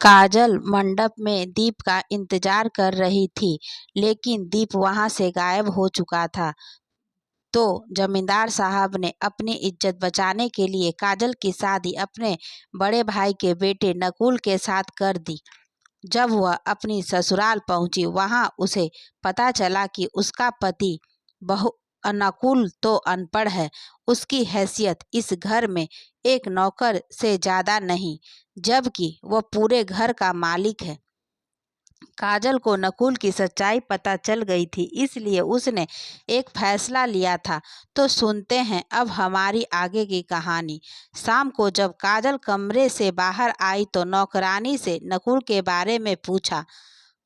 काजल मंडप में दीप का इंतजार कर रही थी, लेकिन दीप वहां से गायब हो चुका था। तो जमींदार साहब ने अपनी इज्जत बचाने के लिए काजल की शादी अपने बड़े भाई के बेटे नकुल के साथ कर दी। जब वह अपनी ससुराल पहुंची, वहां उसे पता चला कि उसका पति बहु नकुल तो अनपढ़ है। उसकी हैसियत इस घर में एक नौकर से ज्यादा नहीं, जबकि वह पूरे घर का मालिक है। काजल को नकुल की सच्चाई पता चल गई थी, इसलिए उसने एक फैसला लिया था। तो सुनते हैं अब हमारी आगे की कहानी। शाम को जब काजल कमरे से बाहर आई तो नौकरानी से नकुल के बारे में पूछा।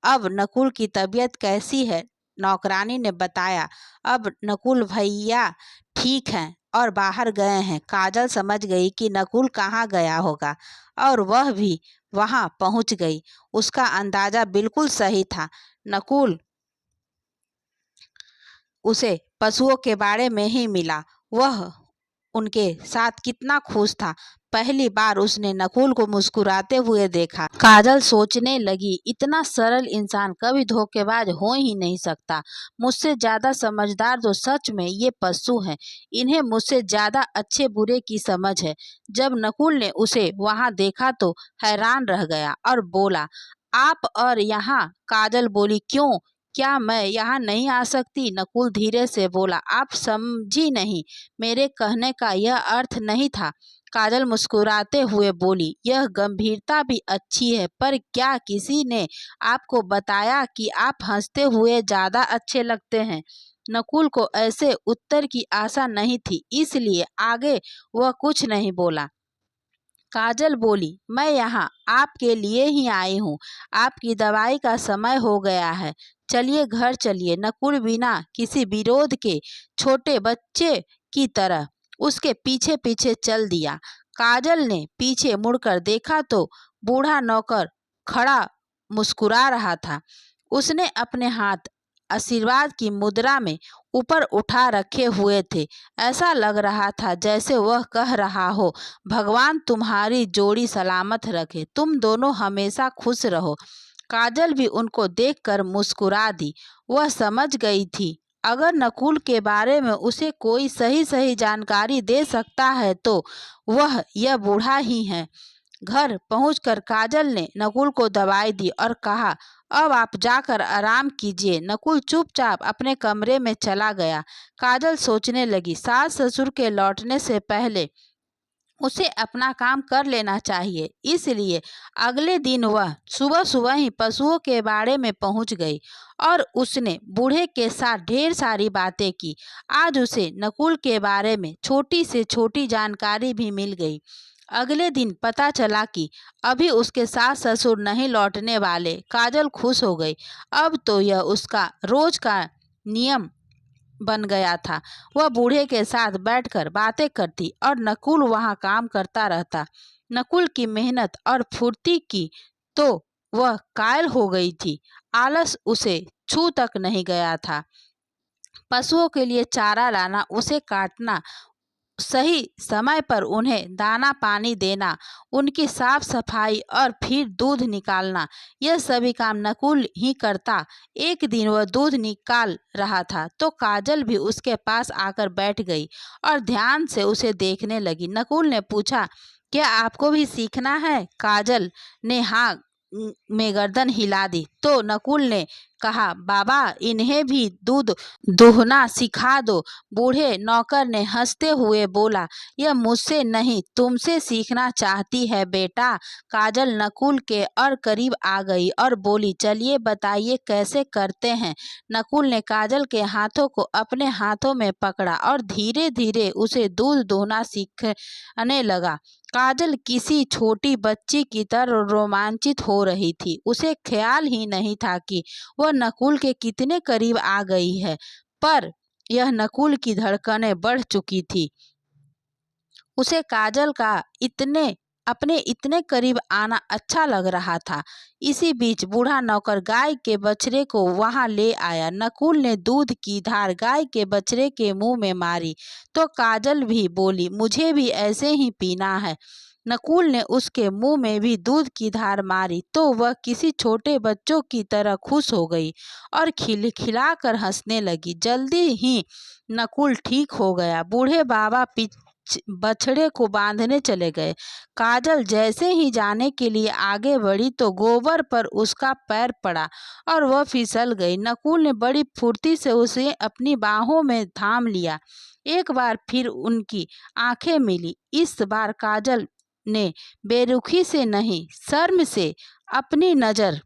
अब नकुल की तबीयत कैसी है? नौकरानी ने बताया, अब नकुल भैया ठीक हैं और बाहर गए हैं। काजल समझ गई कि नकुल कहाँ गया होगा और वह भी वहां पहुंच गई। उसका अंदाजा बिल्कुल सही था। नकुल उसे पशुओं के बारे में ही मिला। वह उनके साथ कितना खुश था। पहली बार उसने नकुल को मुस्कुराते हुए देखा। काजल सोचने लगी, इतना सरल इंसान कभी धोखेबाज हो ही नहीं सकता। मुझसे ज्यादा समझदार तो सच में ये पशु हैं। इन्हें मुझसे ज्यादा अच्छे बुरे की समझ है। जब नकुल ने उसे वहां देखा तो हैरान रह गया और बोला, आप और यहाँ? काजल बोली, क्यों, क्या मैं यहाँ नहीं आ सकती? नकुल धीरे से बोला, आप समझी नहीं, मेरे कहने का यह अर्थ नहीं था। काजल मुस्कुराते हुए बोली, यह गंभीरता भी अच्छी है, पर क्या किसी ने आपको बताया कि आप हंसते हुए ज्यादा अच्छे लगते हैं? नकुल को ऐसे उत्तर की आशा नहीं थी, इसलिए आगे वह कुछ नहीं बोला। काजल बोली, मैं यहाँ आपके लिए ही आई हूँ। आपकी दवाई का समय हो गया है, चलिए घर चलिए। नकुल बिना किसी विरोध के छोटे बच्चे की तरह उसके पीछे पीछे चल दिया। काजल ने पीछे मुड़कर देखा तो बूढ़ा नौकर खड़ा मुस्कुरा रहा था। उसने अपने हाथ आशीर्वाद की मुद्रा में ऊपर उठा रखे हुए थे। ऐसा लग रहा था जैसे वह कह रहा हो, भगवान तुम्हारी जोड़ी सलामत रखे, तुम दोनों हमेशा खुश रहो। काजल भी उनको देखकर मुस्कुरा दी। वह समझ गई थी, अगर नकुल के बारे में उसे कोई सही सही जानकारी दे सकता है तो वह यह बूढ़ा ही है। घर पहुंचकर काजल ने नकुल को दवाई दी और कहा, अब आप जाकर आराम कीजिए। नकुल चुपचाप अपने कमरे में चला गया। काजल सोचने लगी, सास ससुर के लौटने से पहले उसे अपना काम कर लेना चाहिए। इसलिए अगले दिन वह सुबह सुबह ही पशुओं के बाड़े में पहुंच गई और उसने बूढ़े के साथ ढेर सारी बातें की। आज उसे नकुल के बारे में छोटी से छोटी जानकारी भी मिल गई। अगले दिन पता चला कि अभी उसके सास ससुर नहीं लौटने वाले। काजल खुश हो गई। अब तो यह उसका रोज का नियम बन गया था। वह बूढ़े के साथ बैठकर बातें करती और नकुल वहां काम करता रहता। नकुल की मेहनत और फुर्ती की तो वह कायल हो गई थी। आलस उसे छू तक नहीं गया था। पशुओं के लिए चारा लाना, उसे काटना, सही समय पर उन्हें दाना पानी देना, उनकी साफ सफाई और फिर दूध निकालना, यह सभी काम नकुल ही करता। एक दिन वह दूध निकाल रहा था तो काजल भी उसके पास आकर बैठ गई और ध्यान से उसे देखने लगी। नकुल ने पूछा, क्या आपको भी सीखना है? काजल ने हाँ में गर्दन हिला दी। तो नकुल ने कहा, बाबा इन्हें भी दूध दूहना सिखा दो। बूढ़े नौकर ने हंसते हुए बोला, यह मुझसे नहीं तुमसे सीखना चाहती है बेटा। काजल नकुल के और करीब आ गई और बोली, चलिए बताइए कैसे करते हैं। नकुल ने काजल के हाथों को अपने हाथों में पकड़ा और धीरे धीरे उसे दूध दूहना सीखने लगा। काजल किसी छोटी बच्ची की तरह रोमांचित हो रही थी। उसे ख्याल ही नहीं था कि वह नकुल के कितने करीब आ गई है, पर यह नकुल की धड़कनें बढ़ चुकी थी। उसे काजल का अपने इतने करीब आना अच्छा लग रहा था। इसी बीच बूढ़ा नौकर गाय के बछड़े को वहां ले आया। नकुल ने दूध की धार गाय के बछड़े के मुंह में मारी तो काजल भी बोली, मुझे भी ऐसे ही पीना है। नकुल ने उसके मुंह में भी दूध की धार मारी तो वह किसी छोटे बच्चों की तरह खुश हो गई और खिलखिलाकर हंसने लगी। जल्दी ही नकुल ठीक हो गया। बूढ़े बाबा बछड़े को बांधने चले गए। काजल जैसे ही जाने के लिए आगे बढ़ी तो गोबर पर उसका पैर पड़ा और वह फिसल गई। नकुल ने बड़ी फुर्ती से उसे अपनी बाहों में थाम लिया। एक बार फिर उनकी आंखें मिली। इस बार काजल ने बेरुखी से नहीं, शर्म से अपनी नजर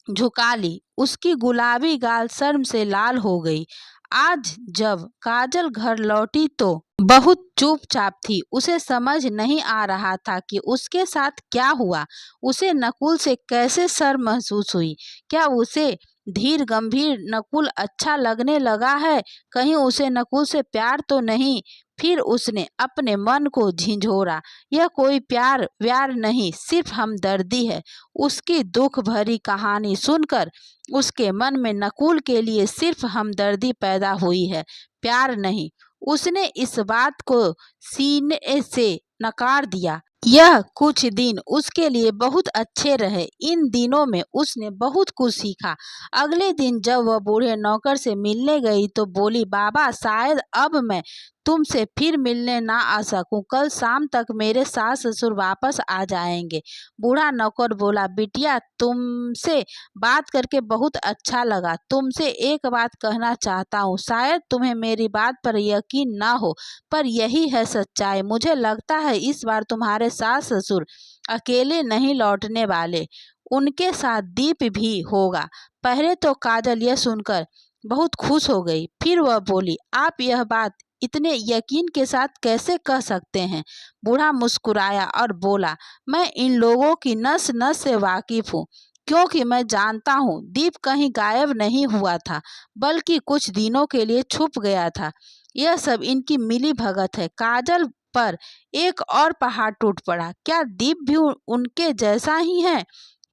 झुका ली। उसकी गुलाबी गाल शर्म से लाल हो गई। आज जब काजल घर लौटी तो बहुत चुपचाप थी। उसे समझ नहीं आ रहा था कि उसके साथ क्या हुआ। उसे नकुल से कैसे शर्म महसूस हुई। क्या उसे धीर गंभीर नकुल अच्छा लगने लगा है? कहीं उसे नकुल से प्यार तो नहीं? फिर उसने अपने मन को झिझोरा। यह कोई प्यार व्यार नहीं, सिर्फ हमदर्दी है। उसकी दुख भरी कहानी सुनकर उसके मन में नकुल के लिए सिर्फ हमदर्दी पैदा हुई है, प्यार नहीं। उसने इस बात को सीने से नकार दिया। यह कुछ दिन उसके लिए बहुत अच्छे रहे। इन दिनों में उसने बहुत कुछ सीखा। अगले दिन जब वह बूढ़े नौकर से मिलने गई तो बोली, बाबा शायद अब मैं तुमसे फिर मिलने ना आ सकूं। कल शाम तक मेरे सास ससुर वापस आ जाएंगे। बूढ़ा नौकर बोला, बिटिया तुमसे बात करके बहुत अच्छा लगा। तुमसे एक बात कहना चाहता हूँ। शायद तुम्हें मेरी बात पर यकीन ना हो, पर यही है सच्चाई। मुझे लगता है इस बार तुम्हारे सास ससुर अकेले नहीं लौटने वाले, उनके साथ दीप भी होगा। पहले तो काजल यह सुनकर बहुत खुश हो गई। फिर वह बोली, आप यह बात इतने यकीन के साथ कैसे कह सकते हैं? बूढ़ा मुस्कुराया और बोला, मैं इन लोगों की नस नस से वाकिफ हूँ, क्योंकि मैं जानता हूँ दीप कहीं गायब नहीं हुआ था, बल्कि कुछ दिनों के लिए छुप गया था। यह सब इनकी मिली भगत है। काजल पर एक और पहाड़ टूट पड़ा। क्या दीप भी उनके जैसा ही है?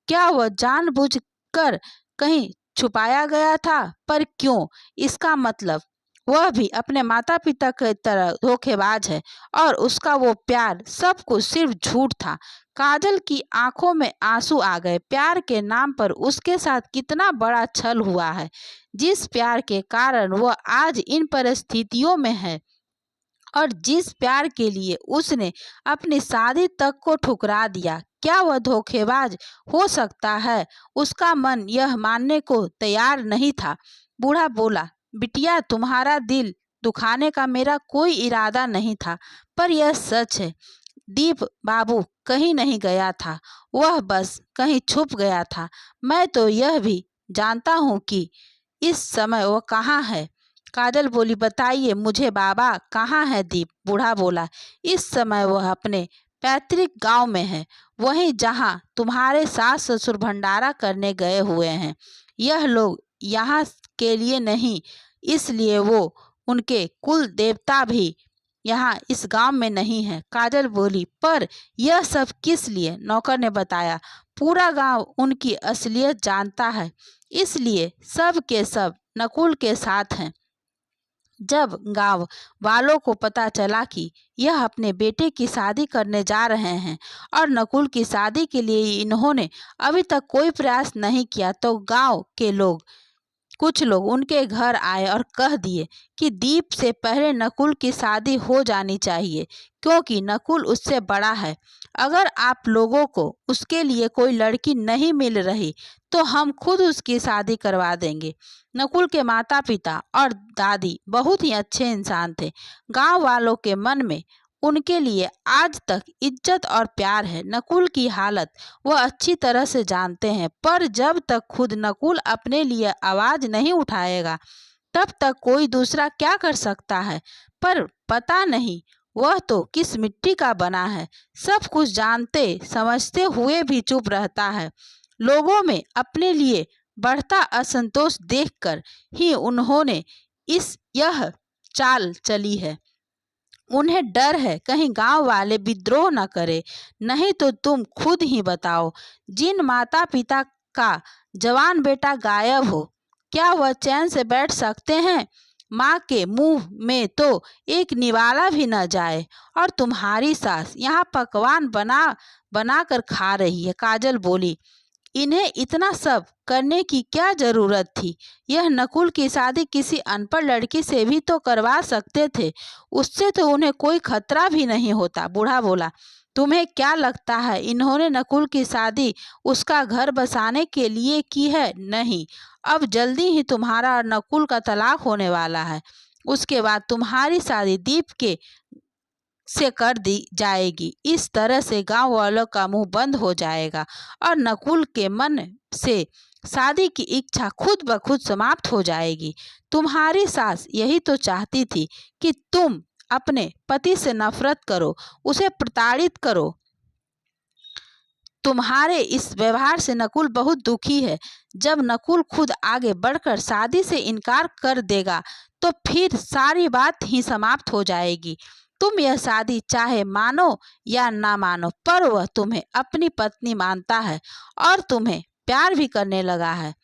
क्या वह जानबूझकर कहीं छुपाया गया था? पर क्यों? इसका मतलब वह भी अपने माता पिता की तरह धोखेबाज है और उसका वो प्यार सब कुछ सिर्फ झूठ था। काजल की आंखों में आंसू आ गए। प्यार के नाम पर उसके साथ कितना बड़ा छल हुआ है, जिस प्यार के कारण वह आज इन परिस्थितियों में है और जिस प्यार के लिए उसने अपनी शादी तक को ठुकरा दिया। क्या वह धोखेबाज हो सकता है? उसका मन यह मानने को तैयार नहीं था। बूढ़ा बोला, बिटिया तुम्हारा दिल दुखाने का मेरा कोई इरादा नहीं था, पर यह सच है, दीप बाबू कहीं नहीं गया था, वह बस कहीं छुप गया था। मैं तो यह भी जानता हूँ कि इस समय वह कहाँ है। काजल बोली, बताइए मुझे बाबा, कहाँ है दीप? बूढ़ा बोला, इस समय वह अपने पैतृक गांव में है, वहीं जहाँ तुम्हारे सास ससुर भंडारा करने गए हुए हैं। यह लोग यहाँ के लिए नहीं, इसलिए वो उनके कुल देवता भी यहाँ इस गांव में नहीं है। काजल बोली, पर यह सब किस लिए? नौकर ने बताया, पूरा गांव उनकी असलियत जानता है, इसलिए सब के सब नकुल के साथ हैं। जब गांव वालों को पता चला कि यह अपने बेटे की शादी करने जा रहे हैं और नकुल की शादी के लिए इन्होंने अभी तक कोई प्रयास नहीं किया, तो गांव के लोग कुछ लोग उनके घर आए और कह दिए कि दीप से पहले नकुल की शादी हो जानी चाहिए, क्योंकि नकुल उससे बड़ा है। अगर आप लोगों को उसके लिए कोई लड़की नहीं मिल रही तो हम खुद उसकी शादी करवा देंगे। नकुल के माता पिता और दादी बहुत ही अच्छे इंसान थे। गांव वालों के मन में उनके लिए आज तक इज्जत और प्यार है। नकुल की हालत वह अच्छी तरह से जानते हैं, पर जब तक खुद नकुल अपने लिए आवाज नहीं उठाएगा तब तक कोई दूसरा क्या कर सकता है। पर पता नहीं वह तो किस मिट्टी का बना है, सब कुछ जानते समझते हुए भी चुप रहता है। लोगों में अपने लिए बढ़ता असंतोष देखकर ही उन्होंने यह चाल चली है। उन्हें डर है कहीं गांव वाले विद्रोह न करे। नहीं तो तुम खुद ही बताओ, जिन माता पिता का जवान बेटा गायब हो, क्या वह चैन से बैठ सकते हैं? माँ के मुंह में तो एक निवाला भी न जाए, और तुम्हारी सास यहाँ पकवान बना बना कर खा रही है। काजल बोली, इन्हें इतना सब करने की क्या जरूरत थी? यह नकुल की शादी किसी अनपढ़ लड़की से भी तो करवा सकते थे, उससे तो उन्हें कोई खतरा भी नहीं होता। बूढ़ा बोला, तुम्हें क्या लगता है इन्होंने नकुल की शादी उसका घर बसाने के लिए की है? नहीं, अब जल्दी ही तुम्हारा और नकुल का तलाक होने वाला है। उसके बाद तुम्हारी शादी दीप के से कर दी जाएगी। इस तरह से गांव वालों का मुंह बंद हो जाएगा और नकुल के मन से शादी की इच्छा खुद ब खुद समाप्त हो जाएगी। तुम्हारी सास यही तो चाहती थी कि तुम अपने पति से नफरत करो, उसे प्रताड़ित करो। तुम्हारे इस व्यवहार से नकुल बहुत दुखी है। जब नकुल खुद आगे बढ़कर शादी से इनकार कर देगा तो फिर सारी बात ही समाप्त हो जाएगी। तुम यह शादी चाहे मानो या ना मानो, पर वह तुम्हें अपनी पत्नी मानता है और तुम्हें प्यार भी करने लगा है।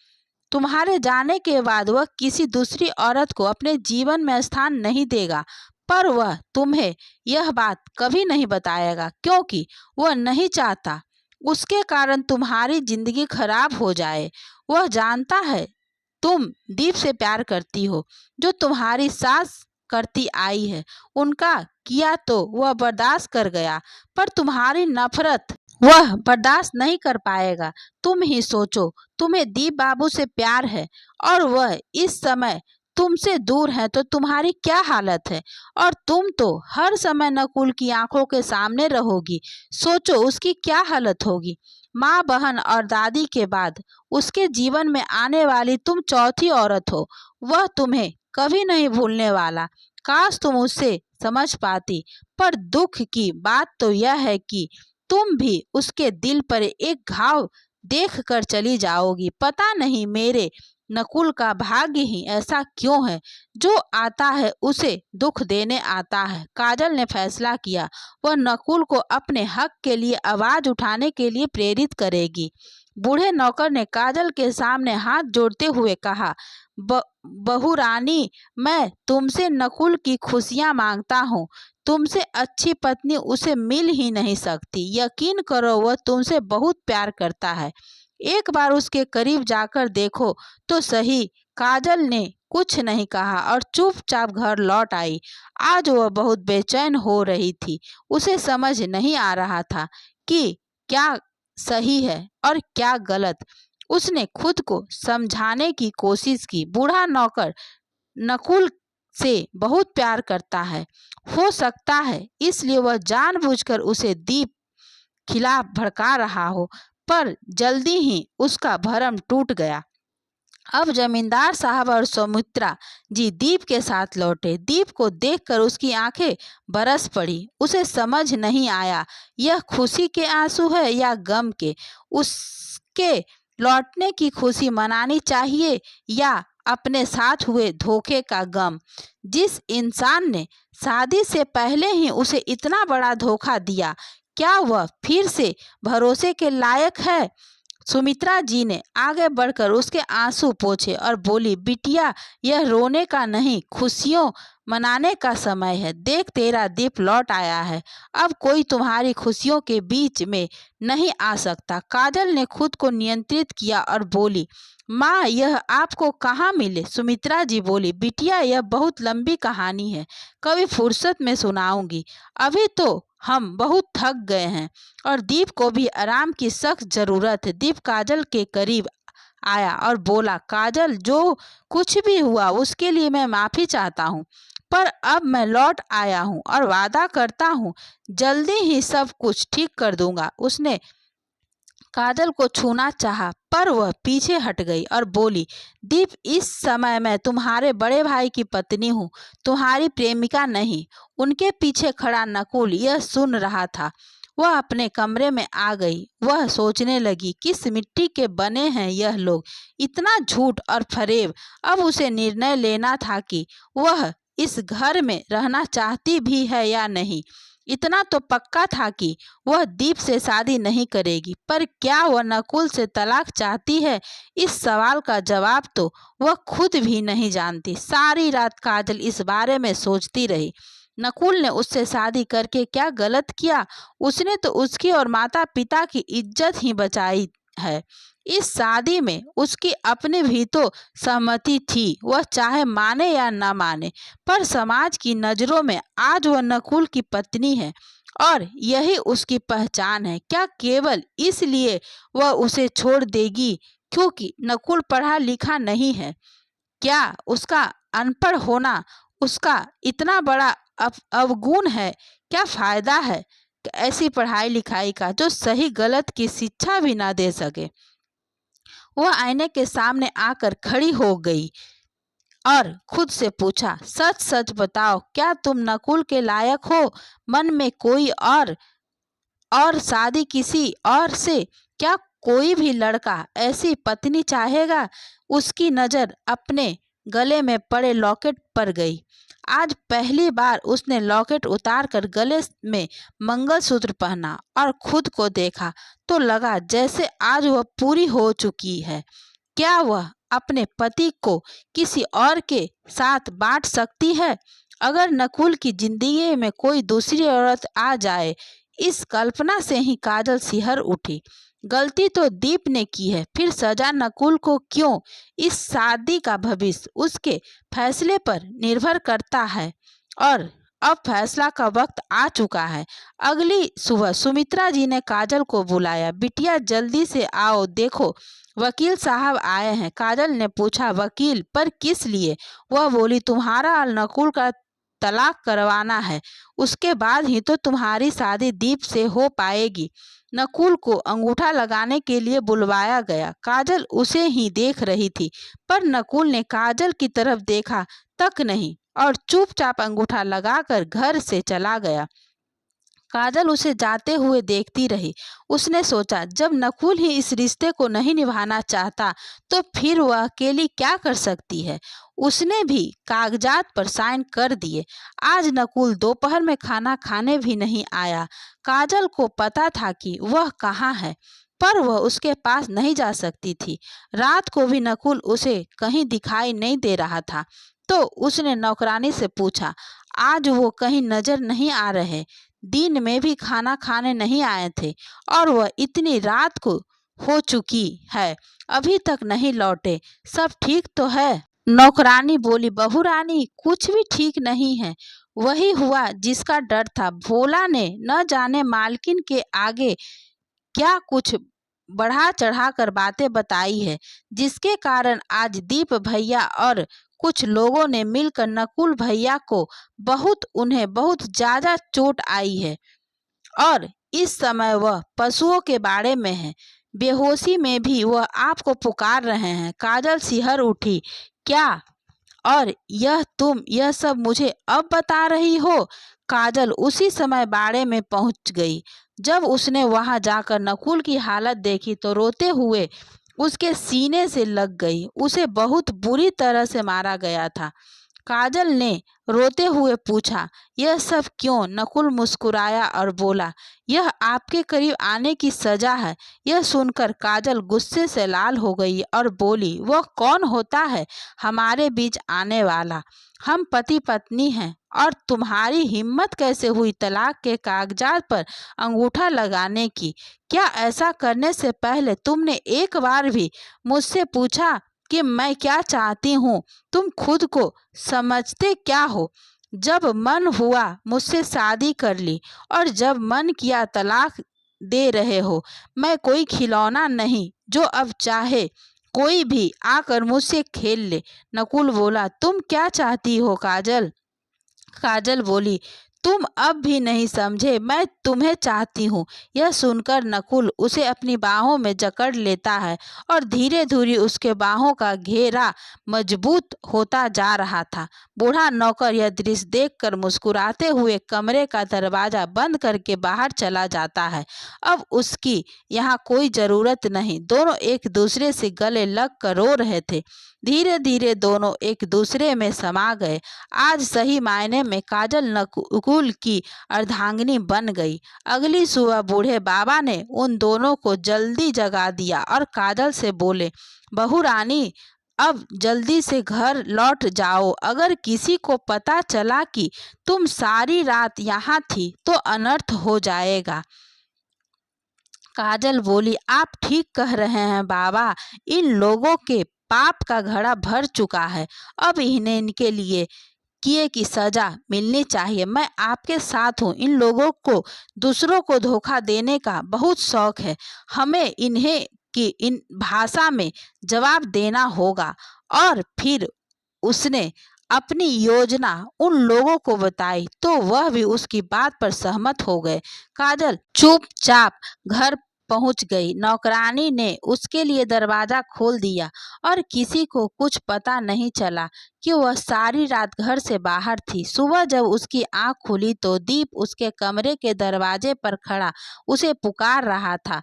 तुम्हारे जाने के बाद वह किसी दूसरी औरत को अपने जीवन में स्थान नहीं देगा, पर वह तुम्हें यह बात कभी नहीं बताएगा, क्योंकि वह नहीं चाहता उसके कारण तुम्हारी जिंदगी खराब हो जाए। वह जानता है तुम दीप से प्यार करती हो, जो तुम्हारी सास करती आई है। उनका किया तो वह बर्दाश्त कर गया, पर तुम्हारी नफरत वह बर्दाश्त नहीं कर पाएगा। तुम ही सोचो, तुम्हें दीप बाबू से प्यार है और वह इस समय तुमसे दूर है तो तुम्हारी क्या हालत है। और तुम तो हर समय नकुल की आंखों के सामने रहोगी। सोचो उसकी क्या हालत होगी। माँ, बहन और दादी के बाद उसके जीवन में आने वाली तुम चौथी औरत हो। वह तुम्हें कभी नहीं भूलने वाला। काश तुम उससे समझ पाती, पर दुख की बात तो यह है कि तुम भी उसके दिल पर एक घाव देख कर चली जाओगी। पता नहीं मेरे नकुल का भाग्य ही ऐसा क्यों है, जो आता है उसे दुख देने आता है। काजल ने फैसला किया, वह नकुल को अपने हक के लिए आवाज उठाने के लिए प्रेरित करेगी। बूढ़े नौकर ने काजल के सामने हाथ जोड़ते हुए कहा, बहू रानी, मैं तुमसे नकुल की खुशियां मांगता हूँ। तुमसे अच्छी पत्नी उसे मिल ही नहीं सकती। यकीन करो, वह तुमसे बहुत प्यार करता है। एक बार उसके करीब जाकर देखो तो सही। काजल ने कुछ नहीं कहा और चुपचाप घर लौट आई। आज वह बहुत बेचैन हो रही थी। उसे समझ नहीं आ रहा था कि क्या सही है और क्या गलत। उसने खुद को समझाने की कोशिश की। बूढ़ा नौकर नकुल से बहुत प्यार करता है, हो सकता है इसलिए वह जानबूझकर उसे दीप खिलाफ भड़का रहा हो, पर जल्दी ही उसका भरम टूट गया। अब जमींदार साहब और सुमित्रा जी दीप के साथ लौटे। दीप को देखकर उसकी आंखें बरस पड़ी। उसे समझ नहीं आया यह खुशी के आंसू है या गम के। उसके लौटने की खुशी मनानी चाहिए या अपने साथ हुए धोखे का गम। जिस इंसान ने शादी से पहले ही उसे इतना बड़ा धोखा दिया, क्या वह फिर से भरोसे के लायक है? सुमित्रा जी ने आगे बढ़कर उसके आंसू पोंछे और बोली, बिटिया, यह रोने का नहीं, खुशियों मनाने का समय है। देख, तेरा दीप लौट आया है। अब कोई तुम्हारी खुशियों के बीच में नहीं आ सकता। काजल ने खुद को नियंत्रित किया और बोली, माँ, यह आपको कहाँ मिले? सुमित्रा जी बोली, बिटिया, यह बहुत लंबी कहानी है, कभी फुर्सत में सुनाऊंगी। अभी तो हम बहुत थक गए हैं और दीप को भी आराम की सख्त जरूरत है। दीप काजल के करीब आया और बोला, काजल, जो कुछ भी हुआ उसके लिए मैं माफी चाहता हूँ, पर अब मैं लौट आया हूँ और वादा करता हूँ जल्दी ही सब कुछ ठीक कर दूंगा। उसने काजल को छूना चाहा, पर वह पीछे हट गई और बोली, दीप, इस समय मैं तुम्हारे बड़े भाई की पत्नी हूँ, तुम्हारी प्रेमिका नहीं। उनके पीछे खड़ा नकुल यह सुन रहा था। वह अपने कमरे में आ गई। वह सोचने लगी, किस मिट्टी के बने हैं यह लोग, इतना झूठ और फरेब। अब उसे निर्णय लेना था कि वह इस घर में रहना चाहती भी है या नहीं। इतना तो पक्का था कि वह दीप से शादी नहीं करेगी, पर क्या वह नकुल से तलाक चाहती है, इस सवाल का जवाब तो वह खुद भी नहीं जानती। सारी रात काजल इस बारे में सोचती रही। नकुल ने उससे शादी करके क्या गलत किया? उसने तो उसकी और माता पिता की इज्जत ही बचाई है। इस शादी में उसकी अपनी भी तो सहमति थी, वह चाहे माने या ना माने, पर समाज की नजरों में आज वह नकुल की पत्नी है और यही उसकी पहचान है। क्या केवल इसलिए वह उसे छोड़ देगी क्योंकि नकुल पढ़ा लिखा नहीं है? क्या उसका अनपढ़ होना उसका इतना बड़ा अवगुण है? क्या फायदा है ऐसी पढ़ाई लिखाई का जो सही गलत की शिक्षा भी ना दे सके? वह आईने के सामने आकर खड़ी हो गई और खुद से पूछा, सच सच बताओ, क्या तुम नकुल के लायक हो? मन में कोई और शादी किसी और से? क्या कोई भी लड़का ऐसी पत्नी चाहेगा? उसकी नजर अपने गले में पड़े लॉकेट पर गई। आज पहली बार उसने लॉकेट उतार कर गले में मंगलसूत्र पहना और खुद को देखा तो लगा जैसे आज वह पूरी हो चुकी है। क्या वह अपने पति को किसी और के साथ बांट सकती है? अगर नकुल की जिंदगी में कोई दूसरी औरत आ जाए, इस कल्पना से ही काजल सिहर उठी। गलती तो दीप ने की है, फिर सजा नकुल को क्यों? इस शादी का भविष्य उसके फैसले पर निर्भर करता है और अब फैसला का वक्त आ चुका है। अगली सुबह सुमित्रा जी ने काजल को बुलाया। बिटिया जल्दी से आओ, देखो वकील साहब आए हैं। काजल ने पूछा, वकील? पर किस लिए? वह बोली, तुम्हारा और नकुल का तलाक करवाना है, उसके बाद ही तो तुम्हारी शादी दीप से हो पाएगी। नकुल को अंगूठा लगाने के लिए बुलवाया गया। काजल उसे ही देख रही थी, पर नकुल ने काजल की तरफ देखा तक नहीं और चुपचाप अंगूठा लगाकर घर से चला गया। काजल उसे जाते हुए देखती रही। उसने सोचा, जब नकुल ही इस रिश्ते को नहीं निभाना चाहता तो फिर वह अकेली क्या कर सकती है। उसने भी कागजात पर साइन कर दिए। आज नकुल दोपहर में खाना खाने भी नहीं आया। काजल को पता था कि वह कहाँ है, पर वह उसके पास नहीं जा सकती थी। रात को भी नकुल उसे कहीं दिखाई नहीं दे रहा था, तो उसने नौकरानी से पूछा, आज वो कहीं नजर नहीं आ रहे? दिन में भी खाना खाने नहीं आए थे और वह इतनी रात को हो चुकी है, अभी तक नहीं लौटे। सब ठीक तो है? नौकरानी बोली, बहू रानी, कुछ भी ठीक नहीं है। वही हुआ जिसका डर था। भोला ने न जाने मालकिन के आगे क्या कुछ बढ़ा चढ़ा कर बातें बताई है, जिसके कारण आज दीप भैया और कुछ लोगों ने मिलकर नकुल भैया को उन्हें बहुत ज्यादा चोट आई है और इस समय वह पशुओं के बाड़े में है। बेहोशी में भी वह आपको पुकार रहे हैं। काजल सिहर उठी। क्या? और तुम यह सब मुझे अब बता रही हो? काजल उसी समय बाड़े में पहुंच गई। जब उसने वहां जाकर नकुल की हालत देखी तो रोते हुए उसके सीने से लग गई। उसे बहुत बुरी तरह से मारा गया था। काजल ने रोते हुए पूछा, यह सब क्यों? नकुल मुस्कुराया और बोला, यह आपके करीब आने की सजा है। यह सुनकर काजल गुस्से से लाल हो गई और बोली, वह कौन होता है हमारे बीच आने वाला? हम पति पत्नी हैं और तुम्हारी हिम्मत कैसे हुई तलाक के कागजात पर अंगूठा लगाने की? क्या ऐसा करने से पहले तुमने एक बार भी मुझसे पूछा कि मैं क्या चाहती हूँ? तुम खुद को समझते क्या हो? जब मन हुआ मुझसे शादी कर ली और जब मन किया तलाक दे रहे हो। मैं कोई खिलौना नहीं जो अब चाहे कोई भी आकर मुझसे खेल ले। नकुल बोला, तुम क्या चाहती हो काजल? काजल बोली, तुम अब भी नहीं समझे, मैं तुम्हें चाहती हूँ। यह सुनकर नकुल उसे अपनी बाहों में जकड़ लेता है और धीरे धीरे उसके बाहों का घेरा मजबूत होता जा रहा था। बूढ़ा नौकर यह दृश्य देखकर मुस्कुराते हुए कमरे का दरवाजा बंद करके बाहर चला जाता है। अब उसकी यहाँ कोई जरूरत नहीं। दोनों एक दूसरे से गले लग कर रो रहे थे। धीरे धीरे दोनों एक दूसरे में समा गए। आज सही मायने में काजल नकुल नकुल की अर्धांगिनी बन गई। अगली सुबह बूढ़े बाबा ने उन दोनों को जल्दी जगा दिया और काजल से बोले, बहू रानी, अब जल्दी से घर लौट जाओ। अगर किसी को पता चला कि तुम सारी रात यहाँ थी तो अनर्थ हो जाएगा। काजल बोली, आप ठीक कह रहे हैं बाबा, इन लोगों के पाप का घड़ा भर चुका है। अब इन्हें इनके लिए किए की सजा मिलनी चाहिए। मैं आपके साथ हूँ। इन लोगों को दूसरों को धोखा देने का बहुत शौक है। हमें इन्हें की इन भाषा में जवाब देना होगा। और फिर उसने अपनी योजना उन लोगों को बताई तो वह भी उसकी बात पर सहमत हो गए। काजल चुपचाप घर पहुंच गई। नौकरानी ने उसके लिए दरवाजा खोल दिया और किसी को कुछ पता नहीं चला कि वह सारी रात घर से बाहर थी। सुबह जब उसकी आंख खुली तो दीप उसके कमरे के दरवाजे पर खड़ा उसे पुकार रहा था।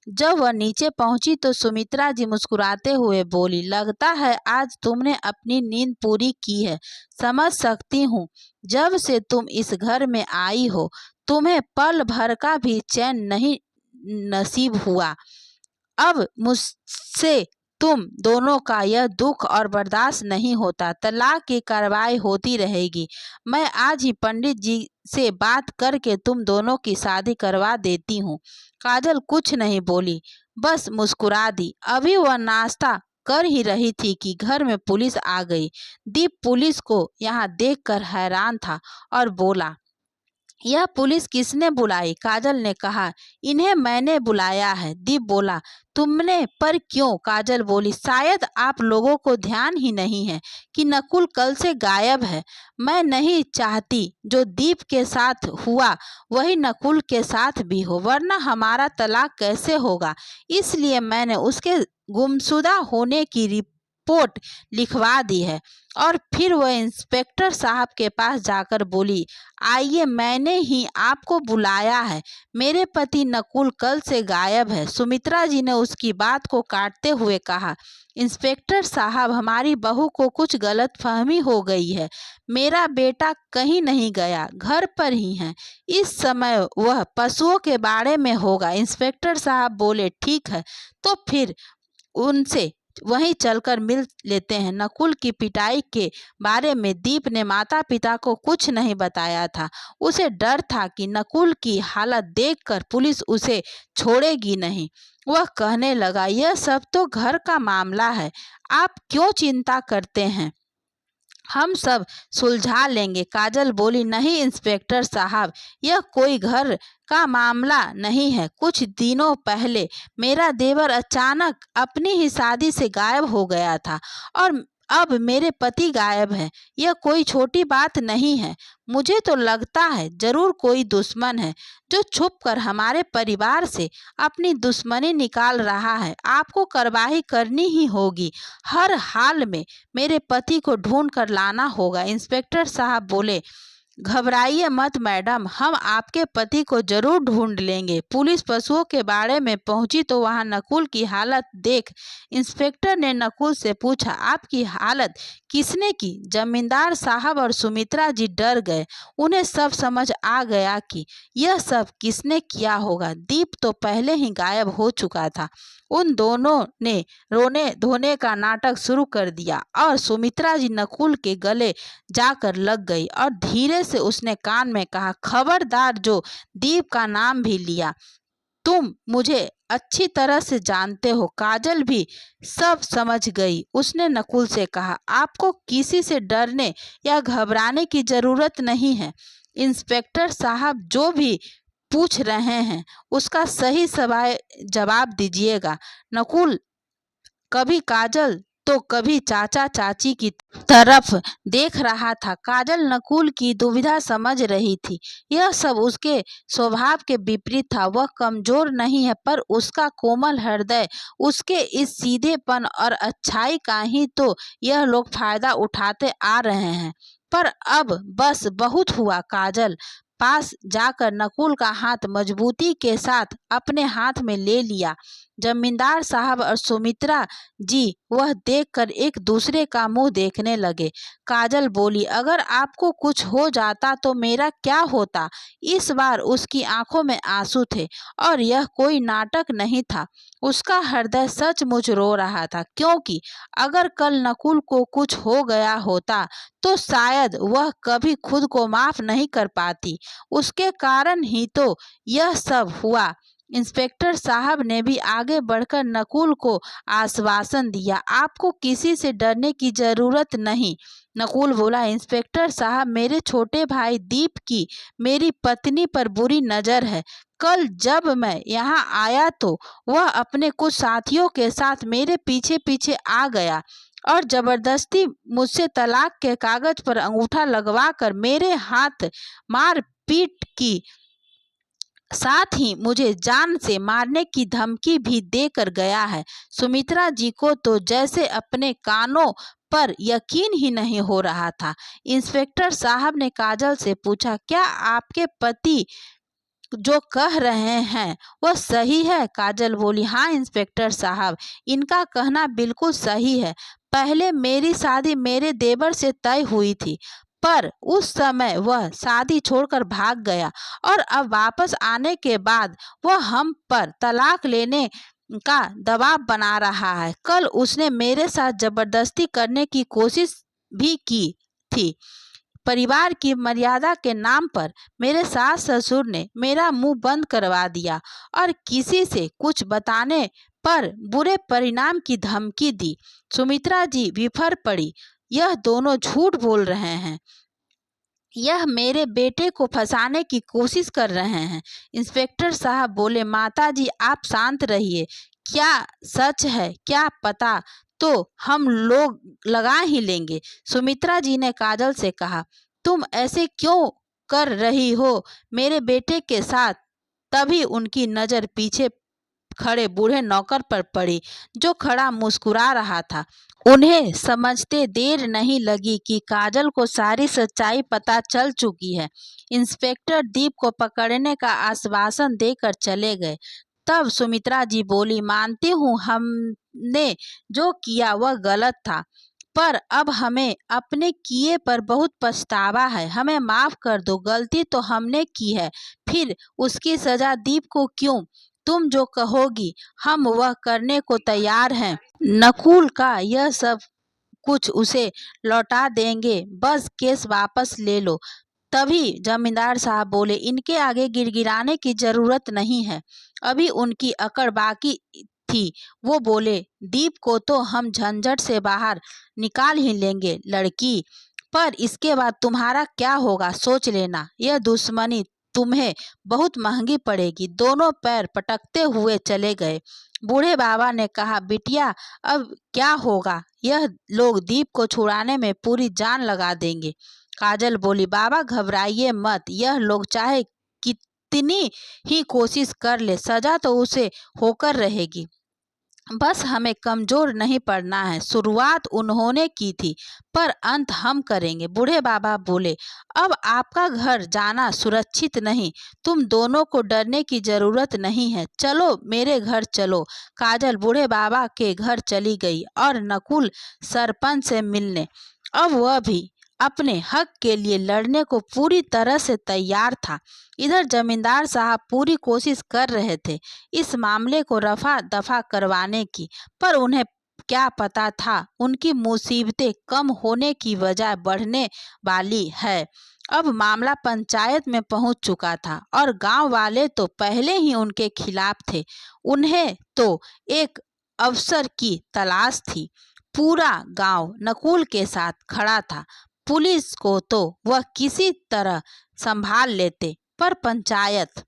जब वह नीचे पहुंची तो सुमित्रा जी मुस्कुराते हुए बोली, लगता है आज तुमने अपनी नींद पूरी की है। समझ सकती हूँ, जब से तुम इस घर में आई हो तुम्हें पल भर का भी चैन नहीं नसीब हुआ। अब मुझसे तुम दोनों का यह दुख और बर्दाश्त नहीं होता। तलाक की कार्रवाई होती रहेगी। मैं आज ही पंडित जी से बात करके तुम दोनों की शादी करवा देती हूँ। काजल कुछ नहीं बोली, बस मुस्कुरा दी। अभी वह नाश्ता कर ही रही थी कि घर में पुलिस आ गई। दीप पुलिस को यहाँ देखकर हैरान था और बोला, यह पुलिस किसने बुलाई? काजल ने कहा, इन्हें मैंने बुलाया है। दीप बोला, तुमने पर क्यों? काजल बोली, शायद आप लोगों को ध्यान ही नहीं है कि नकुल कल से गायब है। मैं नहीं चाहती जो दीप के साथ हुआ वही नकुल के साथ भी हो, वरना हमारा तलाक कैसे होगा। इसलिए मैंने उसके गुमशुदा होने की रिपोर्ट लिखवा दी है। और फिर वह इंस्पेक्टर साहब के पास जाकर बोली, आइए, मैंने ही आपको बुलाया है। मेरे पति नकुल कल से गायब है। सुमित्रा जी ने उसकी बात को काटते हुए कहा, इंस्पेक्टर साहब, हमारी बहू को कुछ गलतफहमी हो गई है। मेरा बेटा कहीं नहीं गया, घर पर ही है। इस समय वह पशुओं के बाड़े में होगा। इंस्पेक्टर साहब बोले, ठीक है, तो फिर उनसे वहीं चलकर मिल लेते हैं। नकुल की पिटाई के बारे में दीप ने माता पिता को कुछ नहीं बताया था। उसे डर था कि नकुल की हालत देखकर पुलिस उसे छोड़ेगी नहीं। वह कहने लगा, यह सब तो घर का मामला है, आप क्यों चिंता करते हैं, हम सब सुलझा लेंगे। काजल बोली, नहीं इंस्पेक्टर साहब, यह कोई घर का मामला नहीं है। कुछ दिनों पहले मेरा देवर अचानक अपनी ही शादी से गायब हो गया था और अब मेरे पति गायब है। यह कोई छोटी बात नहीं है। मुझे तो लगता है जरूर कोई दुश्मन है जो छुपकर हमारे परिवार से अपनी दुश्मनी निकाल रहा है। आपको कार्रवाई करनी ही होगी। हर हाल में मेरे पति को ढूंढ कर लाना होगा। इंस्पेक्टर साहब बोले, घबराइए मत मैडम, हम आपके पति को जरूर ढूंढ लेंगे। पुलिस पशुओं के बाड़े में पहुंची तो वहां नकुल की हालत देख इंस्पेक्टर ने नकुल से पूछा, आपकी हालत किसने की? जमींदार साहब और सुमित्रा जी डर गए। उन्हें सब समझ आ गया कि यह सब किसने किया होगा। दीप तो पहले ही गायब हो चुका था। उन दोनों ने रोने धोने का नाटक शुरू कर दिया और सुमित्रा जी नकुल के गले जाकर लग गई और धीरे से उसने कान में कहा, खबरदार जो दीप का नाम भी लिया। तुम मुझे अच्छी तरह से जानते हो। काजल भी सब समझ गई। उसने नकुल से कहा, आपको किसी से डरने या घबराने की जरूरत नहीं है। इंस्पेक्टर साहब जो भी पूछ रहे हैं उसका सही जवाब दीजिएगा। नकुल कभी काजल तो कभी चाचा चाची की तरफ देख रहा था। काजल नकुल की दुविधा समझ रही थी। यह सब उसके स्वभाव के विपरीत था। वह कमजोर नहीं है, पर उसका कोमल हृदय, उसके इस सीधेपन और अच्छाई का ही तो यह लोग फायदा उठाते आ रहे हैं। पर अब बस बहुत हुआ। काजल पास जाकर नकुल का हाथ मजबूती के साथ अपने हाथ में ले लिया। जमींदार साहब और सुमित्रा जी वह देखकर एक दूसरे का मुंह देखने लगे। काजल बोली, अगर आपको कुछ हो जाता तो मेरा क्या होता? इस बार उसकी आंखों में आंसू थे और यह कोई नाटक नहीं था। उसका हृदय सचमुच रो रहा था, क्योंकि अगर कल नकुल को कुछ हो गया होता तो शायद वह कभी खुद को माफ नहीं कर पाती। उसके कारण ही तो यह सब हुआ। इंस्पेक्टर साहब ने भी आगे बढ़कर नकुल को आश्वासन दिया, आपको किसी से डरने की जरूरत नहीं। नकुल बोला, इंस्पेक्टर साहब, मेरे छोटे भाई दीप की मेरी पत्नी पर बुरी नजर है। कल जब मैं यहाँ आया तो वह अपने कुछ साथियों के साथ मेरे पीछे पीछे आ गया और जबरदस्ती मुझसे तलाक के कागज पर अंगूठा लगवाकर मेरे हाथ मार पीट की, साथ ही मुझे जान से मारने की धमकी भी देकर गया है। सुमित्रा जी को तो जैसे अपने कानों पर यकीन ही नहीं हो रहा था। इंस्पेक्टर साहब ने काजल से पूछा, क्या आपके पति जो कह रहे हैं वह सही है? काजल बोली, हाँ इंस्पेक्टर साहब, इनका कहना बिल्कुल सही है। पहले मेरी शादी मेरे देवर से तय हुई थी, पर उस समय वह शादी छोड़कर भाग गया और अब वापस आने के बाद वह हम पर तलाक लेने का दबाव बना रहा है। कल उसने मेरे साथ जबरदस्ती करने की कोशिश भी की थी। परिवार की मर्यादा के नाम पर मेरे सास ससुर ने मेरा मुंह बंद करवा दिया और किसी से कुछ बताने पर बुरे परिणाम की धमकी दी। सुमित्रा जी बिफर पड़ी, यह दोनों झूठ बोल रहे हैं, यह मेरे बेटे को फंसाने की कोशिश कर रहे हैं। इंस्पेक्टर साहब बोले, माता जी आप शांत रहिए, क्या सच है क्या पता तो हम लोग लगा ही लेंगे। सुमित्रा जी ने काजल से कहा, तुम ऐसे क्यों कर रही हो मेरे बेटे के साथ? तभी उनकी नजर पीछे खड़े बूढ़े नौकर पर पड़ी, जो खड़ा मुस्कुरा रहा था। उन्हें समझते देर नहीं लगी कि काजल को सारी सच्चाई पता चल चुकी है। इंस्पेक्टर दीप को पकड़ने का आश्वासन देकर चले गए। तब सुमित्रा जी बोली, मानती हूँ हमने जो किया वह गलत था, पर अब हमें अपने किए पर बहुत पछतावा है। हमें माफ कर दो, गलती तो हमने की है, फिर उसकी सजा दीप को क्यों? तुम जो कहोगी हम वह करने को तैयार हैं। नकुल का यह सब कुछ उसे लौटा देंगे, बस केस वापस ले लो। तभी जमींदार साहब बोले, इनके आगे गिड़गिड़ाने की जरूरत नहीं है, अभी उनकी अकड़ बाकी थी। वो बोले, दीप को तो हम झंझट से बाहर निकाल ही लेंगे लड़की, पर इसके बाद तुम्हारा क्या होगा सोच लेना। यह दुश्मनी तुम्हें बहुत महंगी पड़ेगी। दोनों पैर पटकते हुए चले गए। बूढ़े बाबा ने कहा, बिटिया अब क्या होगा? यह लोग दीप को छुड़ाने में पूरी जान लगा देंगे। काजल बोली, बाबा घबराइए मत, यह लोग चाहे कितनी ही कोशिश कर ले, सजा तो उसे होकर रहेगी। बस हमें कमजोर नहीं पड़ना है। शुरुआत उन्होंने की थी, पर अंत हम करेंगे। बूढ़े बाबा बोले, अब आपका घर जाना सुरक्षित नहीं, तुम दोनों को डरने की जरूरत नहीं है, चलो मेरे घर चलो। काजल बूढ़े बाबा के घर चली गई और नकुल सरपंच से मिलने। अब वह भी अपने हक के लिए लड़ने को पूरी तरह से तैयार था। इधर जमींदार साहब पूरी कोशिश कर रहे थे इस मामले को रफा दफा करवाने की, पर उन्हें क्या पता था उनकी मुसीबतें कम होने की बजाय बढ़ने वाली है। अब मामला पंचायत में पहुंच चुका था और गांव वाले तो पहले ही उनके खिलाफ थे। उन्हें तो एक अवसर की तलाश थी। पूरा गांव नकुल के साथ खड़ा था। पुलिस को तो वह किसी तरह संभाल लेते, पर पंचायत,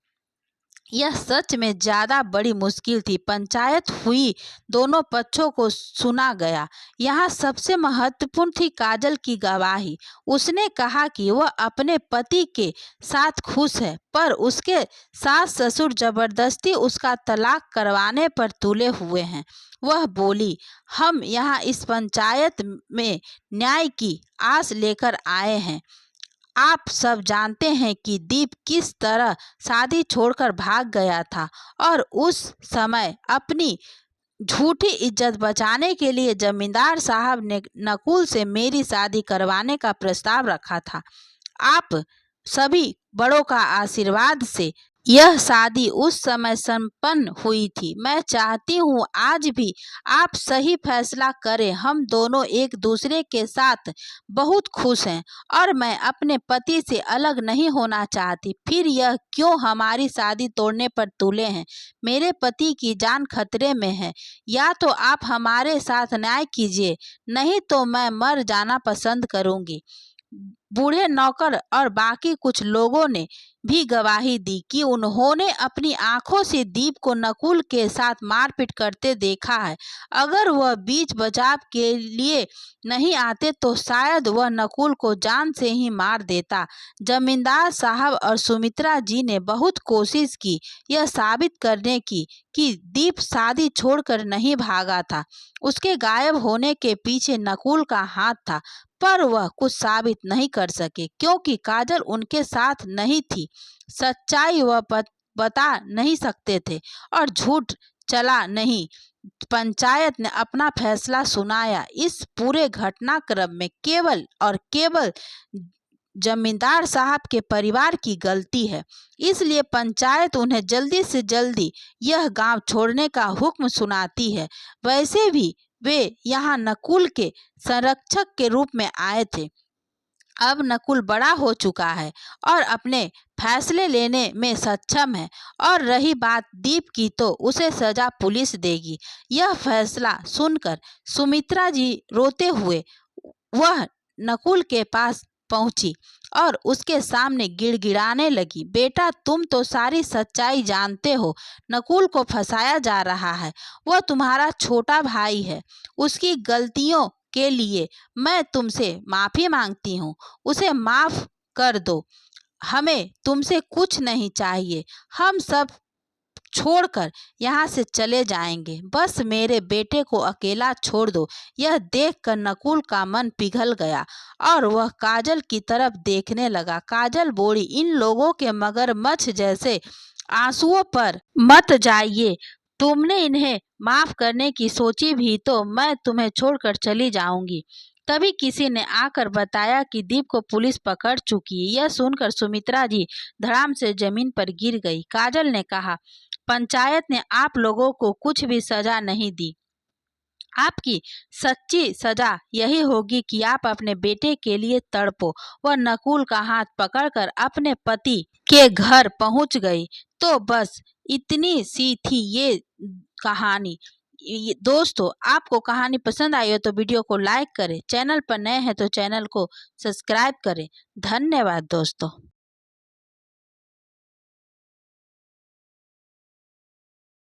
यह सच में ज्यादा बड़ी मुश्किल थी। पंचायत हुई, दोनों पक्षों को सुना गया। यहाँ सबसे महत्वपूर्ण थी काजल की गवाही। उसने कहा कि वह अपने पति के साथ खुश है, पर उसके सास ससुर जबरदस्ती उसका तलाक करवाने पर तुले हुए हैं। वह बोली, हम यहाँ इस पंचायत में न्याय की आस लेकर आए हैं। आप सब जानते हैं कि दीप किस तरह शादी छोड़कर भाग गया था और उस समय अपनी झूठी इज्जत बचाने के लिए जमींदार साहब ने नकुल से मेरी शादी करवाने का प्रस्ताव रखा था। आप सभी बड़ों का आशीर्वाद से यह शादी उस समय संपन्न हुई थी। मैं चाहती हूँ आज भी आप सही फैसला करें। हम दोनों एक दूसरे के साथ बहुत खुश हैं और मैं अपने पति से अलग नहीं होना चाहती। फिर यह क्यों हमारी शादी तोड़ने पर तुले हैं? मेरे पति की जान खतरे में है। या तो आप हमारे साथ न्याय कीजिए, नहीं तो मैं मर जाना पसंद करूंगी। बूढ़े नौकर और बाकी कुछ लोगों ने भी गवाही दी कि उन्होंने अपनी आंखों से दीप को नकुल के साथ मारपीट करते देखा है। अगर वह बीच बचाव के लिए नहीं आते तो शायद वह नकुल को जान से ही मार देता। जमींदार साहब और सुमित्रा जी ने बहुत कोशिश की यह साबित करने की कि दीप शादी छोड़कर नहीं भागा था। उसके गायब होने के पीछे नकुल का हाथ था, पर वह कुछ साबित नहीं कर सके क्योंकि काजल उनके साथ नहीं थी। सच्चाई वह बता नहीं सकते थे और झूठ चला नहीं। पंचायत ने अपना फैसला सुनाया। इस पूरे घटनाक्रम में केवल और केवल जमींदार साहब के परिवार की गलती है, इसलिए पंचायत उन्हें जल्दी से जल्दी यह गांव छोड़ने का हुक्म सुनाती है। वैसे भी वे यहाँ नकुल के संरक्षक के रूप में आए थे। अब नकुल बड़ा हो चुका है और अपने फैसले लेने में सक्षम है, और रही बात दीप की तो उसे सजा पुलिस देगी। यह फैसला सुनकर सुमित्रा जी रोते हुए वह नकुल के पास पहुंची और उसके सामने गिड़गिड़ाने लगी। बेटा, तुम तो सारी सच्चाई जानते हो। नकुल को फंसाया जा रहा है। वह तुम्हारा छोटा भाई है। उसकी गलतियों के लिए मैं तुमसे माफी मांगती हूँ। उसे माफ कर दो। हमें तुमसे कुछ नहीं चाहिए। हम सब छोड़कर यहाँ से चले जाएंगे। बस मेरे बेटे को अकेला छोड़ दो। यह देखकर नकुल का मन पिघल गया और वह काजल की तरफ देखने लगा। काजल बोली, इन लोगों के मगरमच्छ जैसे आंसुओं पर मत जाइए। तुमने इन्हें माफ करने की सोची भी तो मैं तुम्हें छोड़कर चली जाऊंगी। तभी किसी ने आकर बताया कि दीप को पुलिस पकड़ चुकी है। यह सुनकर सुमित्रा जी धड़ाम से जमीन पर गिर गई। काजल ने कहा, पंचायत ने आप लोगों को कुछ भी सजा नहीं दी। आपकी सच्ची सजा यही होगी कि आप अपने बेटे के लिए तड़पो। वह नकुल का हाथ पकड़कर अपने पति के घर पहुंच गई। तो बस इतनी सी थी ये कहानी। दोस्तों, आपको कहानी पसंद आई हो तो वीडियो को लाइक करें। चैनल पर नए हैं तो चैनल को सब्सक्राइब करें। धन्यवाद दोस्तों।